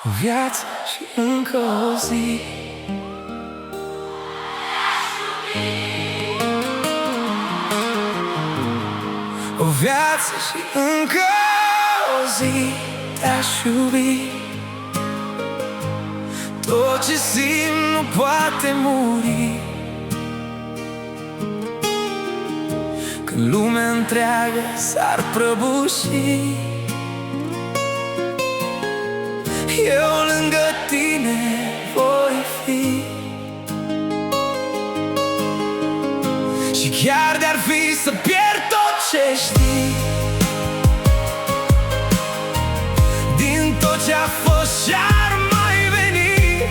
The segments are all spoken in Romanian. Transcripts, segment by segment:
O viață și încă o zi. O viață și încă o zi te-aș iubi. Tot ce simt nu poate muri. Când lumea întreagă s-ar prăbuși, eu lângă tine voi fi. Și chiar de-ar fi să pierd tot ce știi, din tot ce-a fost și-ar mai veni,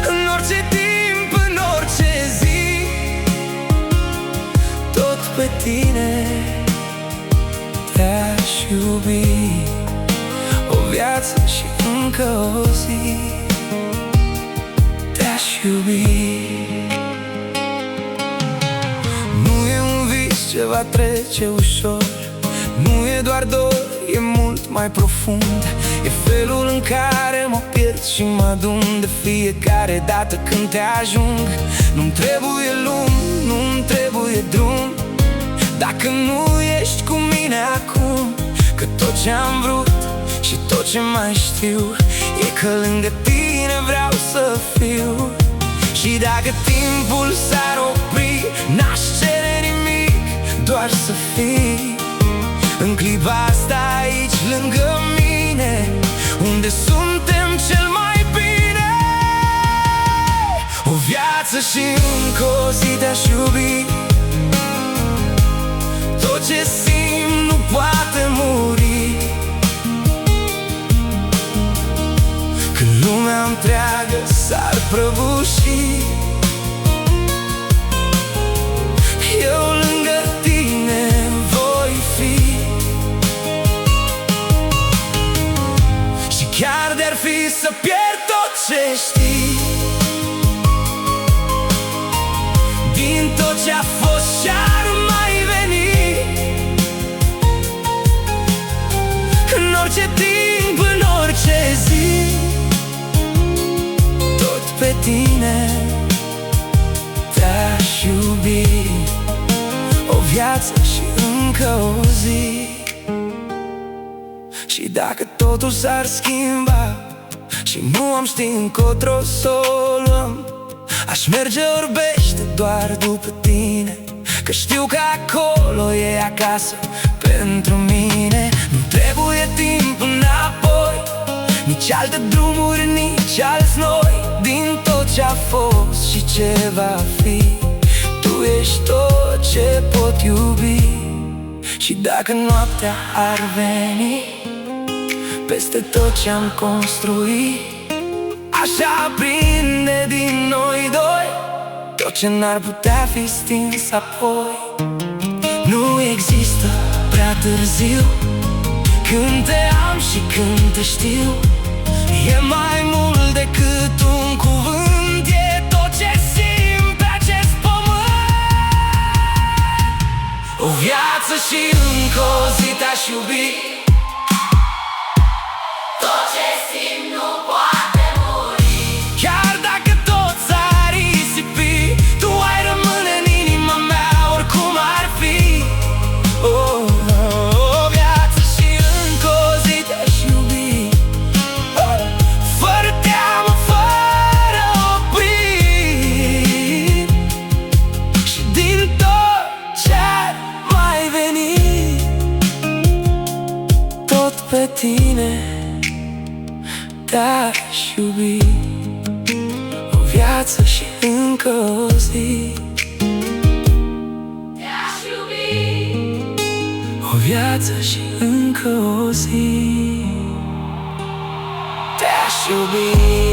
în orice timp, în orice zi, tot pe tine te-aș iubi. O viață și încă o zi te-aș iubi. Nu e un vis ce va trece ușor, nu e doar dor, e mult mai profund. E felul în care mă pierd și mă adun de fiecare dată când te ajung. Nu-mi trebuie lume, nu-mi trebuie drum, dacă nu ești cu mine acum. Că tot ce-am vrut și tot ce mai știu e că lângă tine vreau să fiu. Și dacă timpul s-ar opri, n-aș cere nimic, doar să fii în clipa asta aici lângă mine, unde suntem cel mai bine. O viață și încă o zi te-aș iubi. Tot ce simt nu poate muri. Când lumea întreagă s-ar prăbuși, eu lângă tine voi fi. Și chiar de-ar fi să pierd tot ce știi, din tot ce-a fost și-ar mai veni, în orice timp, în orice zi, tot pe tine te-aș iubi. O viață și încă o zi. Și dacă totul s-ar schimba și nu am ști încotro să o luăm, aș merge orbește doar după tine, că știu că acolo e acasă pentru mine. Nu trebuie timp înapoi, nici alte drumuri, nici alți noi. Din tot ce-a fost și ce va fi, tu ești tot ce pot iubi. Și dacă noaptea ar veni peste tot ce-am construit, așa aprinde din noi doi tot ce n-ar putea fi stins apoi. Nu există prea târziu, când te am și când te știu. E mai mult decât un cuvânt, e tot ce simt pe acest pământ. O viață și încă o zi te-aș iubi. Tot ce simt nu poate muri. Chiar dacă tot s-ar risipi, tu ai rămâne în inima mea oricum ar fi. O viață și încă o zi te-aș iubi. Fără teamă, fără oprit. Și din tot ce-ar mai veni, tot pe tine te-aș iubi. O viață și încă o zi Te-aș iubi. O viață și încă o zi te-aș iubi.